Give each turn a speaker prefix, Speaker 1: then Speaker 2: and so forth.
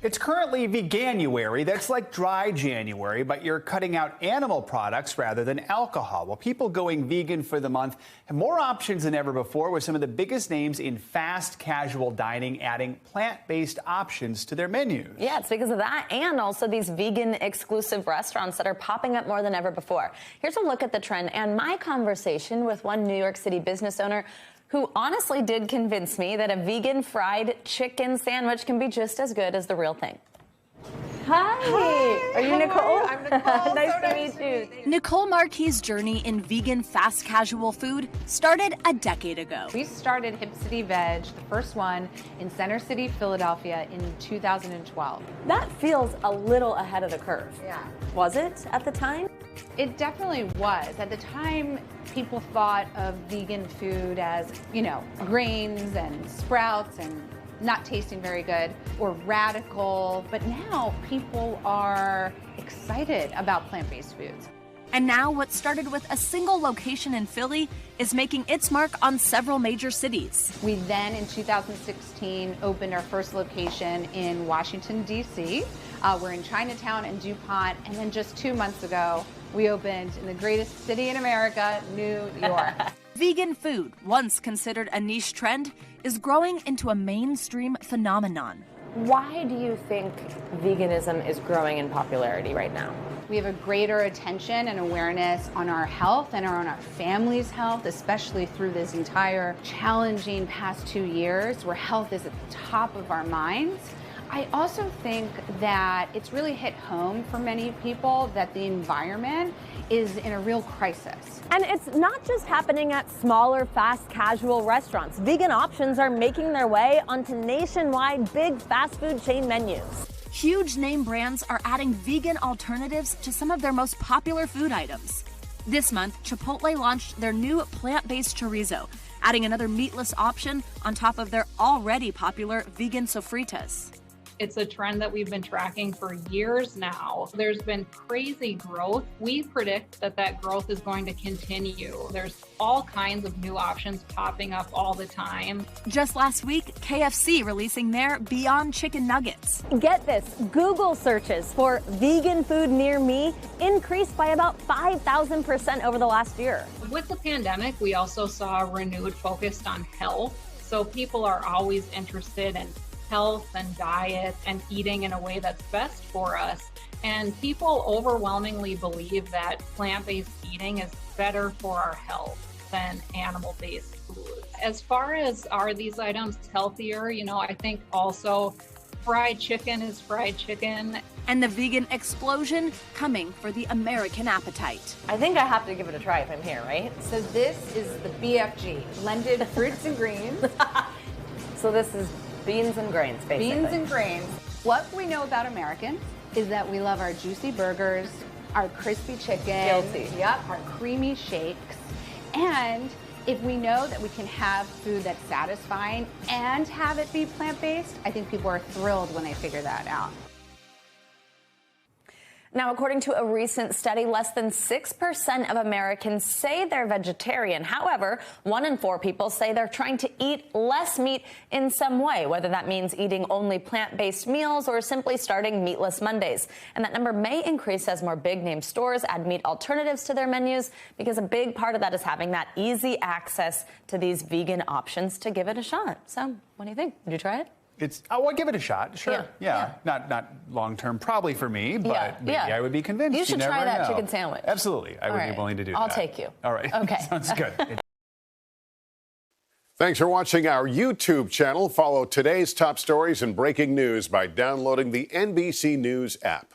Speaker 1: It's currently Veganuary. That's like dry January, but you're cutting out animal products rather than alcohol. Well, people going vegan for the month have more options than ever before, with some of the biggest names in fast casual dining adding plant-based options to their menus.
Speaker 2: Yeah, it's because of that and also these vegan exclusive restaurants that are popping up more than ever before. Here's a look at the trend and my conversation with one New York City business owner who honestly did convince me that a vegan fried chicken sandwich can be just as good as the real thing. Hi. Are you Nicole?
Speaker 3: I'm Nicole.
Speaker 2: Nice to meet you.
Speaker 4: Nicole Marquis' journey in vegan fast casual food started a decade ago.
Speaker 3: We started Hip City Veg, the first one in Center City, Philadelphia in 2012.
Speaker 2: That feels a little ahead of the curve.
Speaker 3: Yeah.
Speaker 2: Was it at the time?
Speaker 3: It definitely was. At the time, people thought of vegan food as, grains and sprouts and not tasting very good or radical. But now people are excited about plant-based foods.
Speaker 4: And now what started with a single location in Philly is making its mark on several major cities.
Speaker 3: We then, in 2016, opened our first location in Washington, D.C. We're in Chinatown and DuPont. And then just 2 months ago, we opened in the greatest city in America, New York.
Speaker 4: Vegan food, once considered a niche trend, is growing into a mainstream phenomenon.
Speaker 2: Why do you think veganism is growing in popularity right now?
Speaker 3: We have a greater attention and awareness on our health and on our family's health, especially through this entire challenging past 2 years where health is at the top of our minds. I also think that it's really hit home for many people that the environment is in a real crisis.
Speaker 5: And it's not just happening at smaller, fast casual restaurants. Vegan options are making their way onto nationwide big fast food chain menus.
Speaker 4: Huge name brands are adding vegan alternatives to some of their most popular food items. This month, Chipotle launched their new plant-based chorizo, adding another meatless option on top of their already popular vegan sofritas.
Speaker 6: It's a trend that we've been tracking for years now. There's been crazy growth. We predict that growth is going to continue. There's all kinds of new options popping up all the time.
Speaker 4: Just last week, KFC releasing their Beyond Chicken Nuggets.
Speaker 5: Get this, Google searches for vegan food near me increased by about 5,000% over the last year.
Speaker 6: With the pandemic, we also saw a renewed focus on health. So people are always interested in health and diet and eating in a way that's best for us. And people overwhelmingly believe that plant-based eating is better for our health than animal-based food. As far as are these items healthier, I think also fried chicken is fried chicken.
Speaker 4: And the vegan explosion coming for the American appetite.
Speaker 2: I think I have to give it a try if I'm here, right?
Speaker 3: So this is the BFG, blended fruits and greens.
Speaker 2: So this is beans and grains, basically.
Speaker 3: Beans and grains. What we know about Americans is that we love our juicy burgers, our crispy chicken.
Speaker 2: Guilty.
Speaker 3: Yep, our creamy shakes. And if we know that we can have food that's satisfying and have it be plant-based, I think people are thrilled when they figure that out.
Speaker 2: Now, according to a recent study, less than 6% of Americans say they're vegetarian. However, 1 in 4 people say they're trying to eat less meat in some way, whether that means eating only plant-based meals or simply starting meatless Mondays. And that number may increase as more big-name stores add meat alternatives to their menus, because a big part of that is having that easy access to these vegan options to give it a shot. So, what do you think? Would you try it?
Speaker 1: I'll give it a shot. Sure.
Speaker 2: Yeah.
Speaker 1: Not long term, probably for me, but maybe
Speaker 2: yeah.
Speaker 1: I would be convinced.
Speaker 2: You should
Speaker 1: never
Speaker 2: try that
Speaker 1: know.
Speaker 2: chicken sandwich.
Speaker 1: Absolutely. I would be willing to do that.
Speaker 2: I'll take you.
Speaker 1: All right.
Speaker 2: Okay.
Speaker 1: Sounds good.
Speaker 7: Thanks for watching our YouTube channel. Follow today's top stories and breaking news by downloading the NBC News app.